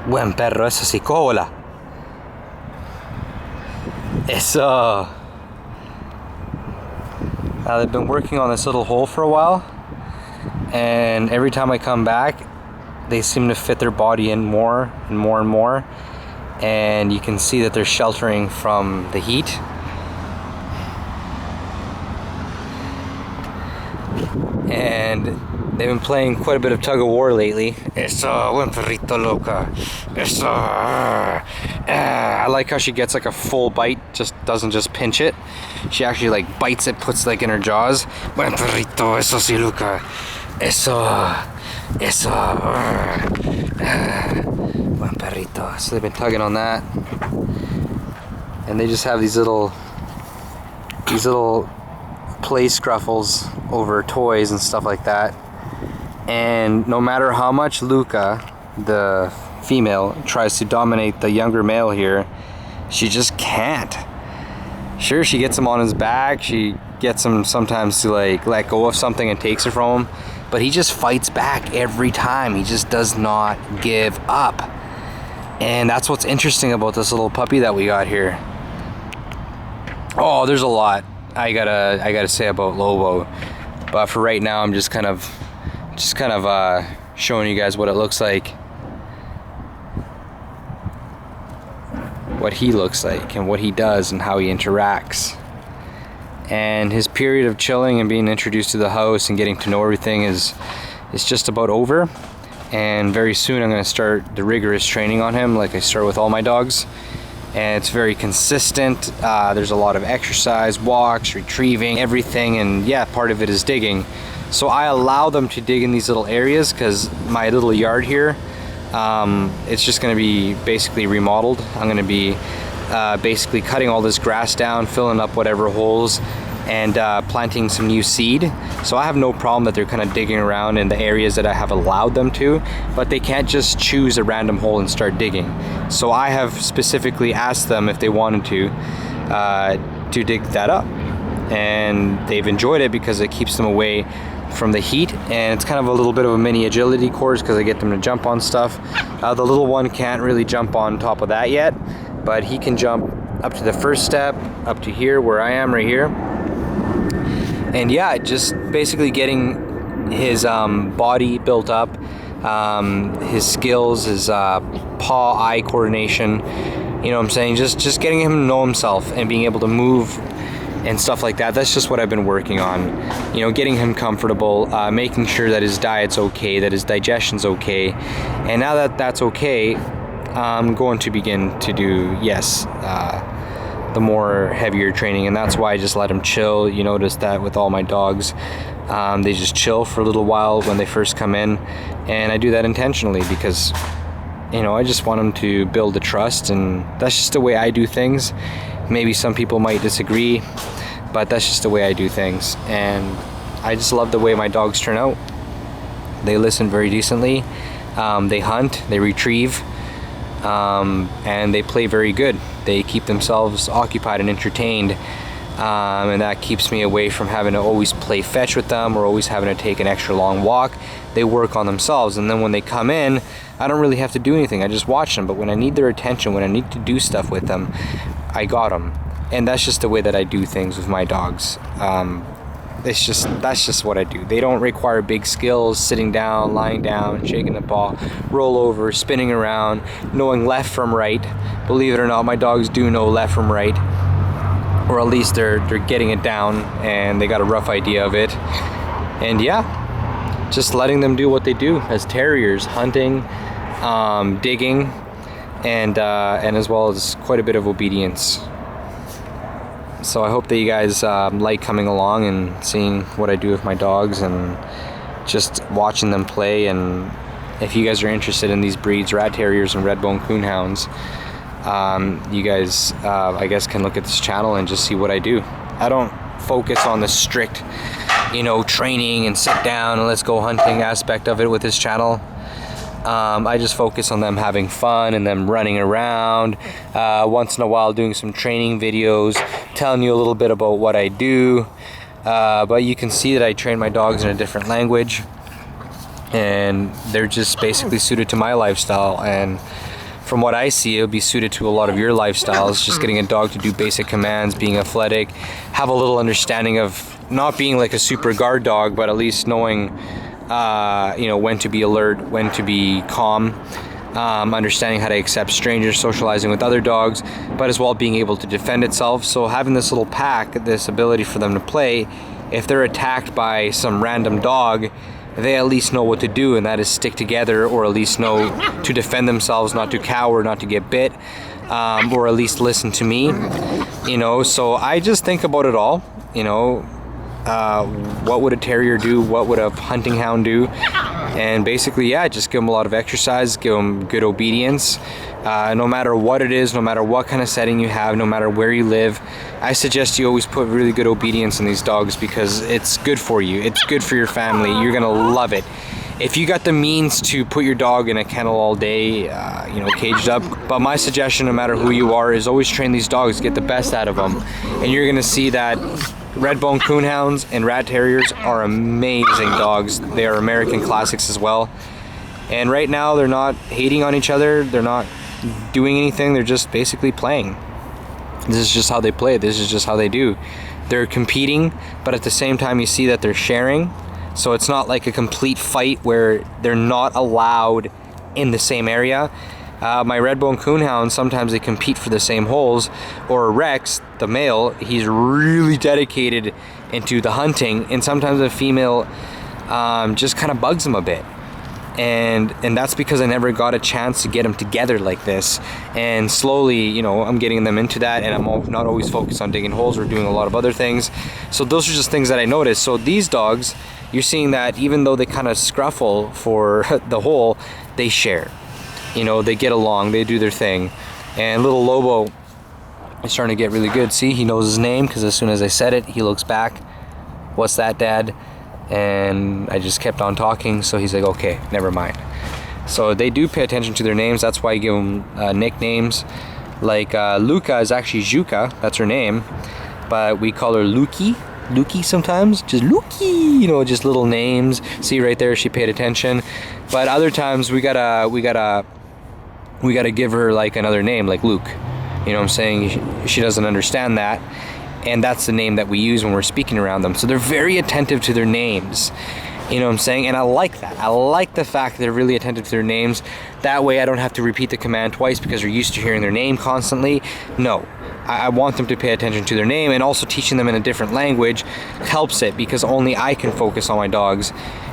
Buen perro, eso sí, cola. Eso. They've been working on this little hole for a while, and every time I come back, they seem to fit their body in more and more and more, and you can see that they're sheltering from the heat. And they've been playing quite a bit of tug of war lately. Eso, buen perrito loca. Eso. I like how she gets like a full bite, just doesn't just pinch it. She actually like bites it, puts like in her jaws. Buen perrito, eso sí, Luca. Eso. Eso. Buen perrito. So they've been tugging on that. And they just have these little play scruffles over toys and stuff like that. And no matter how much Luca, the female, tries to dominate the younger male here, she just can't. Sure, she gets him on his back, she gets him sometimes to like let go of something and takes it from him, but he just fights back every time. He just does not give up. And that's what's interesting about this little puppy that we got here. Oh, there's a lot I gotta say about Lobo, but for right now I'm just kind of showing you guys what it looks like, what he looks like and what he does and how he interacts. And his period of chilling and being introduced to the house and getting to know everything is just about over, and very soon I'm going to start the rigorous training on him like I start with all my dogs. And it's very consistent. There's a lot of exercise, walks, retrieving, everything, and yeah, part of it is digging. So I allow them to dig in these little areas because my little yard here, it's just gonna be basically remodeled. I'm gonna be basically cutting all this grass down, filling up whatever holes, and planting some new seed. So I have no problem that they're kind of digging around in the areas that I have allowed them to, but they can't just choose a random hole and start digging. So I have specifically asked them if they wanted to dig that up, and they've enjoyed it because it keeps them away from the heat, and it's kind of a little bit of a mini agility course because I get them to jump on stuff. The little one can't really jump on top of that yet, but he can jump up to the first step, up to here where I am right here. And yeah, just basically getting his body built up, his skills, his paw-eye coordination, you know what I'm saying? Just getting him to know himself and being able to move and stuff like that. That's just what I've been working on. You know, getting him comfortable, making sure that his diet's okay, that his digestion's okay. And now that that's okay, I'm going to begin to do, yes, the more heavier training, and that's why I just let them chill. You notice that with all my dogs, they just chill for a little while when they first come in, and I do that intentionally because, you know, I just want them to build the trust, and that's just the way I do things. Maybe some people might disagree, but that's just the way I do things, and I just love the way my dogs turn out. They listen very decently, they hunt, they retrieve, and they play very good. They keep themselves occupied and entertained, and that keeps me away from having to always play fetch with them or always having to take an extra long walk. They work on themselves, and then when they come in, I don't really have to do anything. I just watch them, but when I need their attention, when I need to do stuff with them, I got them. And that's just the way that I do things with my dogs. That's just what I do. They don't require big skills, sitting down, lying down, shaking the paw, roll over, spinning around, knowing left from right. Believe it or not, my dogs do know left from right, or at least they're getting it down and they got a rough idea of it. And yeah, just letting them do what they do as terriers, hunting, digging, and as well as quite a bit of obedience. So I hope that you guys like coming along and seeing what I do with my dogs and just watching them play. And if you guys are interested in these breeds, Rat Terriers and Redbone Coonhounds, you guys I guess can look at this channel and just see what I do. I don't focus on the strict, you know, training and sit down and let's go hunting aspect of it with this channel. I just focus on them having fun and them running around, once in a while doing some training videos, telling you a little bit about what I do, but you can see that I train my dogs in a different language, and they're just basically suited to my lifestyle. And from what I see, it'll be suited to a lot of your lifestyles. Just getting a dog to do basic commands, being athletic, have a little understanding of not being like a super guard dog, but at least knowing, you know, when to be alert, when to be calm, understanding how to accept strangers, socializing with other dogs, but as well being able to defend itself. So having this little pack, this ability for them to play, if they're attacked by some random dog, they at least know what to do, and that is stick together, or at least know to defend themselves, not to cower, not to get bit, or at least listen to me, you know. So I just think about it all, you know. What would a terrier do? What would a hunting hound do? And basically, yeah, just give them a lot of exercise, give them good obedience. No matter what it is, no matter what kind of setting you have, no matter where you live, I suggest you always put really good obedience in these dogs, because it's good for you. It's good for your family. You're gonna love it. If you got the means to put your dog in a kennel all day, you know, caged up, but my suggestion, no matter who you are, is always train these dogs, get the best out of them. And you're gonna see that Redbone Coonhounds and Rat Terriers are amazing dogs. They are American classics as well. And right now they're not hating on each other, they're not doing anything, they're just basically playing. This is just how they play, this is just how they do. They're competing, but at the same time you see that they're sharing. So it's not like a complete fight where they're not allowed in the same area. My Redbone Coonhound, sometimes they compete for the same holes, or Rex, the male, he's really dedicated into the hunting, and sometimes the female just kind of bugs him a bit. And that's because I never got a chance to get them together like this. And slowly, you know, I'm getting them into that, and I'm not always focused on digging holes or doing a lot of other things. So those are just things that I noticed. So these dogs, you're seeing that even though they kind of scruffle for the hole, they share. You know, they get along, they do their thing. And little Lobo is starting to get really good. See, he knows his name, because as soon as I said it, he looks back. What's that, Dad? And I just kept on talking, so he's like, okay, never mind. So they do pay attention to their names. That's why I give them nicknames. Like Luca is actually Juka, that's her name, but we call her Lukey sometimes, just Lukey, you know, just little names. See right there, she paid attention. But other times we gotta give her like another name, like Luke. You know what I'm saying? She doesn't understand that. And that's the name that we use when we're speaking around them. So they're very attentive to their names. You know what I'm saying? And I like that. I like the fact that they're really attentive to their names. That way I don't have to repeat the command twice because they're used to hearing their name constantly. No, I want them to pay attention to their name, and also teaching them in a different language helps it, because only I can focus on my dogs.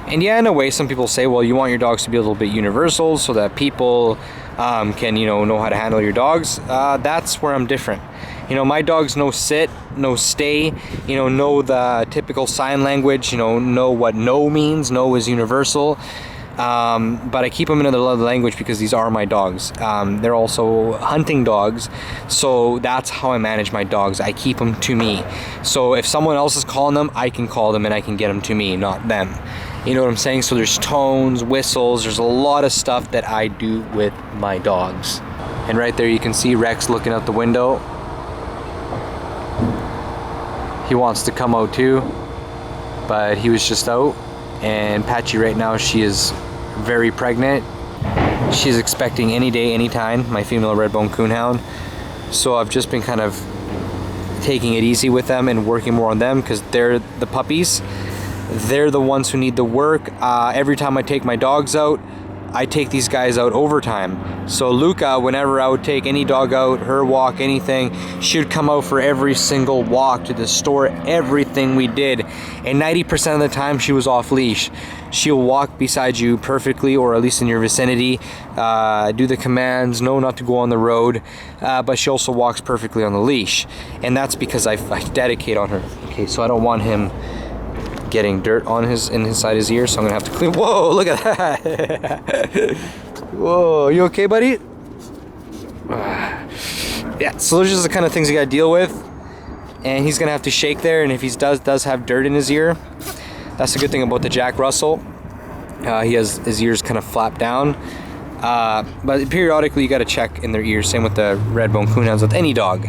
And yeah, in a way, some people say, well, you want your dogs to be a little bit universal so that people can, you know how to handle your dogs. That's where I'm different. You know, my dogs know sit, know stay, you know the typical sign language, know what no means. No is universal. But I keep them in another language because these are my dogs. They're also hunting dogs, so that's how I manage my dogs. I keep them to me. So if someone else is calling them, I can call them and I can get them to me, not them. You know what I'm saying? So there's tones, whistles, there's a lot of stuff that I do with my dogs. And right there you can see Rex looking out the window. He wants to come out too, but he was just out. And Patchy right now, she is very pregnant. She's expecting any day, anytime, my female Redbone Coonhound. So I've just been kind of taking it easy with them and working more on them, because they're the puppies. They're the ones who need the work. Every time I take my dogs out, I take these guys out overtime. So Luca, whenever I would take any dog out, her walk, anything, she would come out for every single walk to the store, everything we did. And 90% of the time she was off leash. She'll walk beside you perfectly, or at least in your vicinity, do the commands, know not to go on the road, but she also walks perfectly on the leash. And that's because I dedicate on her. Okay, so I don't want him getting dirt on inside his ear, so I'm gonna have to clean. Whoa, look at that. Whoa, you okay, buddy? Yeah, so those are just the kind of things you gotta deal with. And he's gonna have to shake there, and if he does have dirt in his ear, that's the good thing about the Jack Russell. He has his ears kind of flapped down. But periodically you gotta check in their ears, same with the Redbone Coonhounds, with any dog.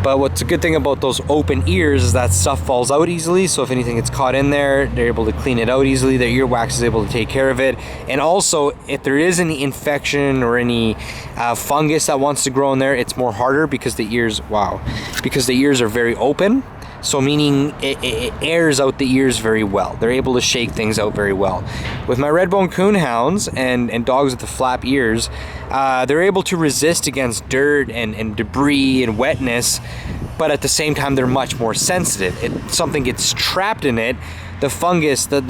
But what's a good thing about those open ears is that stuff falls out easily. So if anything gets caught in there, they're able to clean it out easily. Their earwax is able to take care of it. And also, if there is any infection or any fungus that wants to grow in there, it's more harder because the ears, because the ears are very open. So meaning it airs out the ears very well. They're able to shake things out very well. With my Redbone Coonhounds and dogs with the flap ears, they're able to resist against dirt and debris and wetness, but at the same time they're much more sensitive. If something gets trapped in it, the fungus, the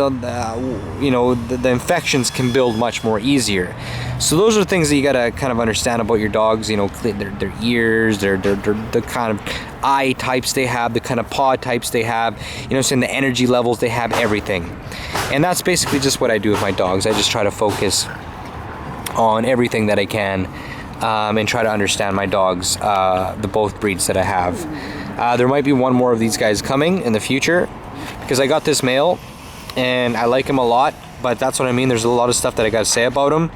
infections can build much more easier. So those are things that you gotta kind of understand about your dogs. You know, their ears, the kind of eye types they have, the kind of paw types they have. You know, saying the energy levels they have, everything. And that's basically just what I do with my dogs. I just try to focus on everything that I can and try to understand my dogs, the both breeds that I have. There might be one more of these guys coming in the future, because I got this male and I like him a lot, but that's what I mean. There's a lot of stuff that I gotta say about him,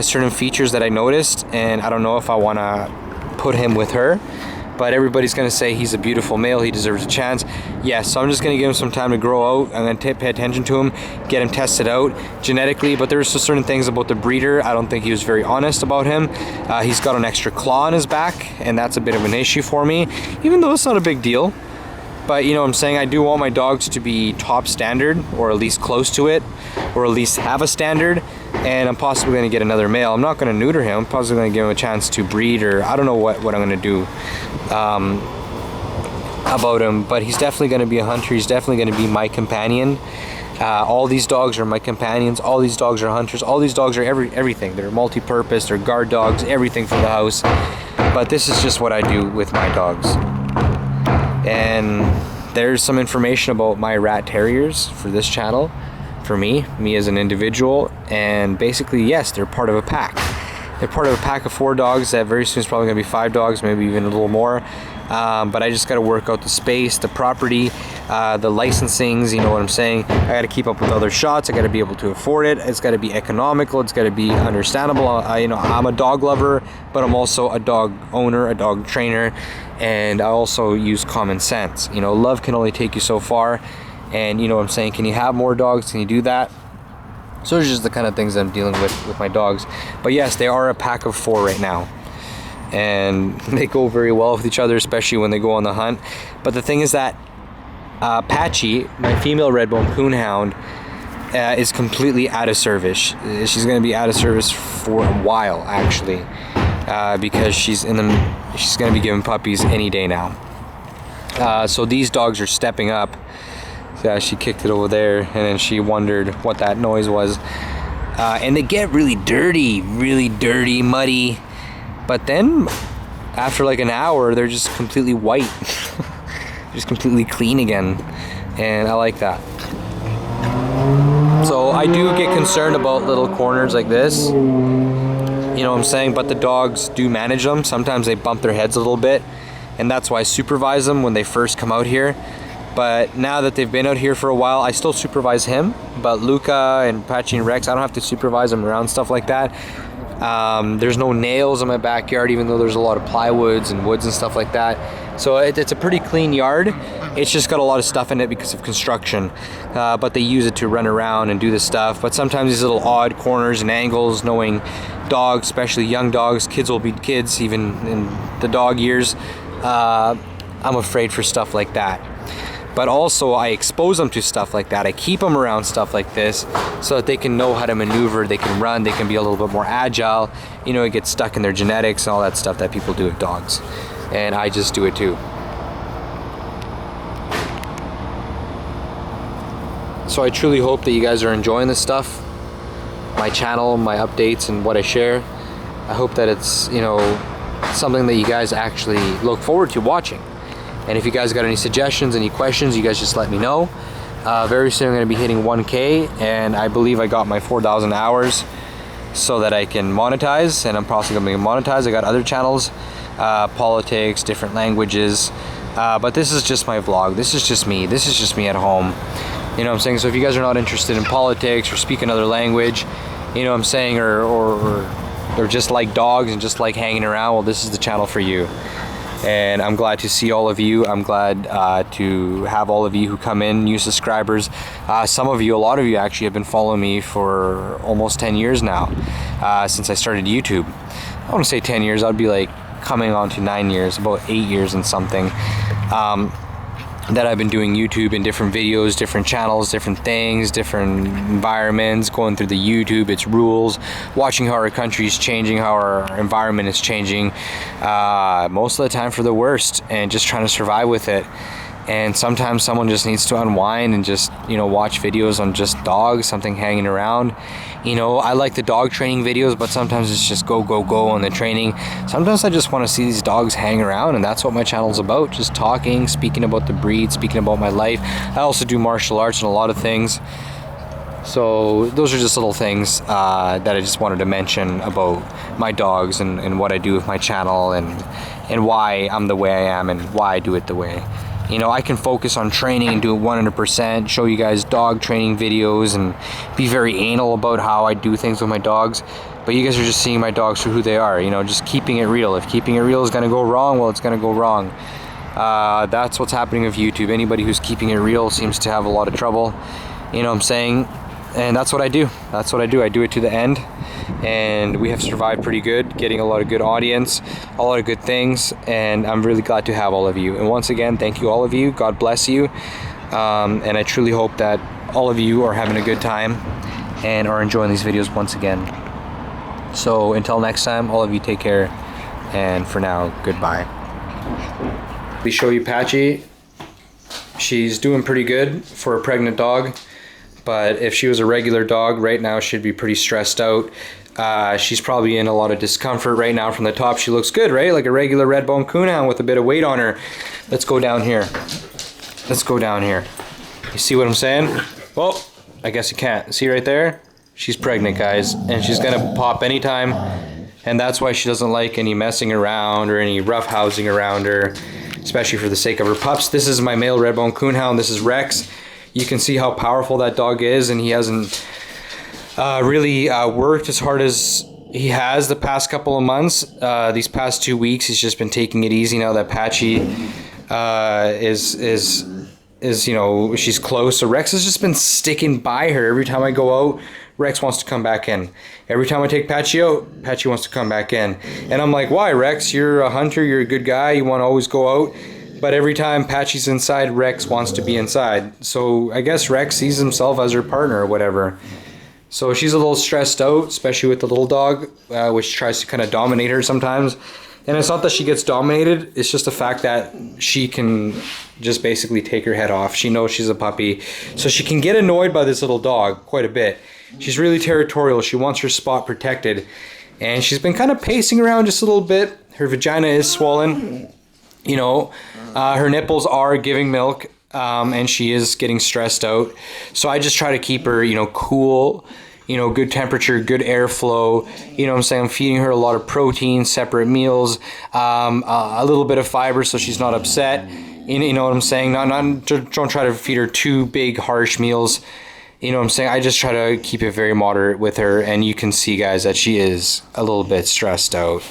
certain features that I noticed, and I don't know if I want to put him with her. But everybody's gonna say he's a beautiful male, he deserves a chance. Yes, so I'm just gonna give him some time to grow out. I'm gonna pay attention to him, get him tested out genetically. But there's just certain things about the breeder. I don't think he was very honest about him. He's got an extra claw on his back, and that's a bit of an issue for me, even though it's not a big deal. But you know what I'm saying, I do want my dogs to be top standard, or at least close to it, or at least have a standard. And I'm possibly going to get another male. I'm not going to neuter him. I'm possibly going to give him a chance to breed, or I don't know what I'm going to do about him. But he's definitely going to be a hunter. He's definitely going to be my companion. All these dogs are my companions. All these dogs are hunters. All these dogs are everything. They're multi-purpose. They're guard dogs. Everything for the house. But this is just what I do with my dogs. And there's some information about my rat terriers for this channel. For me as an individual, and basically, yes, they're part of a pack. They're part of a pack of 4 dogs that very soon is probably going to be 5 dogs, maybe even a little more. But I just got to work out the space, the property, the licensings, you know what I'm saying. I got to keep up with other shots. I got to be able to afford it. It's got to be economical. It's got to be understandable. You know, I'm a dog lover, but I'm also a dog owner, a dog trainer, and I also use common sense. You know, love can only take you so far. And you know what I'm saying, can you have more dogs? Can you do that? So those are just the kind of things I'm dealing with my dogs. But yes, they are a pack of 4 right now. And they go very well with each other, especially when they go on the hunt. But the thing is that Patchy, my female Redbone Coonhound, is completely out of service. She's going to be out of service for a while, actually. Because she's going to be giving puppies any day now. So these dogs are stepping up. Yeah, she kicked it over there, and then she wondered what that noise was. And they get really dirty, muddy. But then, after like an hour, they're just completely white. Just completely clean again. And I like that. So I do get concerned about little corners like this. You know what I'm saying? But the dogs do manage them. Sometimes they bump their heads a little bit. And that's why I supervise them when they first come out here. But now that they've been out here for a while, I still supervise him. But Luca and Patchy and Rex, I don't have to supervise them around stuff like that. There's no nails in my backyard, even though there's a lot of plywoods and woods and stuff like that. So it's a pretty clean yard. It's just got a lot of stuff in it because of construction. But they use it to run around and do this stuff. But sometimes these little odd corners and angles, knowing dogs, especially young dogs, kids will be kids, even in the dog years. I'm afraid for stuff like that. But also I expose them to stuff like that. I keep them around stuff like this so that they can know how to maneuver, they can run, they can be a little bit more agile. You know, it gets stuck in their genetics and all that stuff that people do with dogs. And I just do it too. So I truly hope that you guys are enjoying this stuff. My channel, my updates, and what I share. I hope that it's, you know, something that you guys actually look forward to watching. And if you guys got any suggestions, any questions, you guys just let me know. Very soon I'm going to be hitting 1K, and I believe I got my 4,000 hours so that I can monetize, and I'm probably going to be monetized. I got other channels, politics, different languages, but this is just my vlog. This is just me. This is just me at home. You know what I'm saying? So if you guys are not interested in politics or speak another language, you know what I'm saying, or just like dogs and just like hanging around, well, this is the channel for you. and I'm glad to see all of you. I'm glad to have all of you who come in, new subscribers. Some of you, a lot of you actually have been following me for almost 10 years now, since I started YouTube. I want to say 10 years, I'd be like coming on to 9 years, about 8 years and something. That I've been doing YouTube in different videos, different channels, different things, different environments, going through the YouTube, its rules, watching how our country is changing, how our environment is changing, most of the time for the worst, and just trying to survive with it. And sometimes someone just needs to unwind and just, you know, watch videos on just dogs, something hanging around. You know, I like the dog training videos, but sometimes it's just go, go, go on the training. Sometimes I just want to see these dogs hang around, and that's what my channel's about. Just talking, speaking about the breed, speaking about my life. I also do martial arts and a lot of things. So those are just little things that I just wanted to mention about my dogs and what I do with my channel and why I'm the way I am and why I do it the way. You know, I can focus on training and do it 100%, show you guys dog training videos and be very anal about how I do things with my dogs. But you guys are just seeing my dogs for who they are, you know, just keeping it real. If keeping it real is going to go wrong, well, it's going to go wrong. That's what's happening with YouTube. Anybody who's keeping it real seems to have a lot of trouble, you know what I'm saying? And that's what I do. That's what I do. I do it to the end. And we have survived pretty good, getting a lot of good audience, a lot of good things. And I'm really glad to have all of you. And once again, thank you all of you. God bless you. And I truly hope that all of you are having a good time and are enjoying these videos once again. So until next time, all of you take care. And for now, goodbye. Let me show you Patchy. She's doing pretty good for a pregnant dog. But if she was a regular dog right now, she'd be pretty stressed out. She's probably in a lot of discomfort right now. From the top, she looks good, right? Like a regular Redbone Coonhound with a bit of weight on her. Let's go down here. Let's go down here. You see what I'm saying? Well, I guess you can't. See right there? She's pregnant, guys. And she's going to pop anytime. And that's why she doesn't like any messing around or any roughhousing around her, especially for the sake of her pups. This is my male Redbone Coonhound. This is Rex. You can see how powerful that dog is, and he hasn't really worked as hard as he has the past couple of months. These past 2 weeks, he's just been taking it easy now that Patchy is you know, she's close. So Rex has just been sticking by her. Every time I go out, Rex wants to come back in. Every time I take Patchy out, Patchy wants to come back in. And I'm like, why, Rex? You're a hunter. You're a good guy. You want to always go out. But every time Patchy's inside, Rex wants to be inside. So I guess Rex sees himself as her partner or whatever. So she's a little stressed out, especially with the little dog, which tries to kind of dominate her sometimes. And it's not that she gets dominated, it's just the fact that she can just basically take her head off. She knows she's a puppy. So she can get annoyed by this little dog quite a bit. She's really territorial. She wants her spot protected. And she's been kind of pacing around just a little bit. Her vagina is swollen. You know, her nipples are giving milk, and she is getting stressed out. So I just try to keep her, you know, cool, you know, good temperature, good airflow. You know what I'm saying? I'm feeding her a lot of protein, separate meals, a little bit of fiber so she's not upset. You know what I'm saying? Don't try to feed her too big, harsh meals. You know what I'm saying? I just try to keep it very moderate with her, and you can see, guys, that she is a little bit stressed out.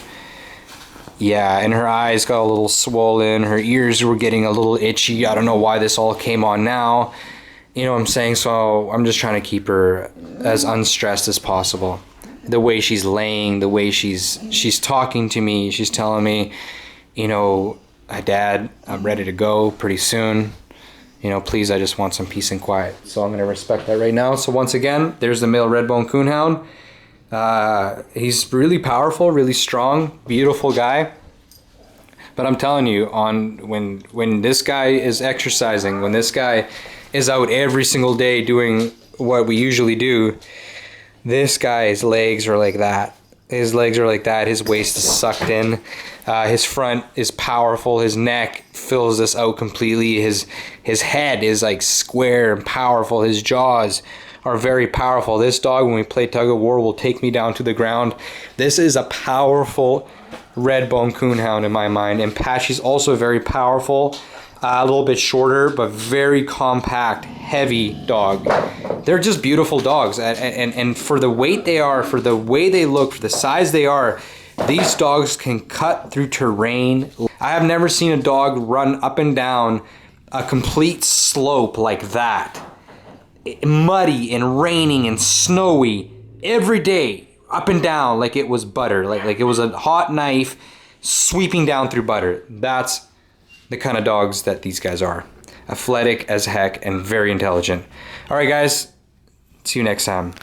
Yeah, and her eyes got a little swollen. Her ears were getting a little itchy. I don't know why this all came on now. You know what I'm saying? So I'm just trying to keep her as unstressed as possible. The way she's laying, the way she's talking to me, she's telling me, you know, Dad, I'm ready to go pretty soon. You know, please, I just want some peace and quiet. So I'm going to respect that right now. So once again, there's the male Redbone Coonhound. He's really powerful, really strong, beautiful guy. But I'm telling you, when this guy is exercising, when this guy is out every single day doing what we usually do, this guy's legs are like that. His legs are like that. His waist is sucked in. His front is powerful. His neck fills this out completely. His head is like square and powerful. His jaws are very powerful. This dog, when we play tug of war, will take me down to the ground. This is a powerful Redbone Coonhound in my mind. And Patchy's also very powerful. A little bit shorter, but very compact, heavy dog. They're just beautiful dogs. And for the weight they are, for the way they look, for the size they are, These dogs can cut through terrain. I have never seen a dog run up and down a complete slope like that. Muddy and raining and snowy every day, up and down like it was butter, like it was a hot knife sweeping down through butter. That's the kind of dogs that these guys are. Athletic as heck and very intelligent. All right, guys, see you next time.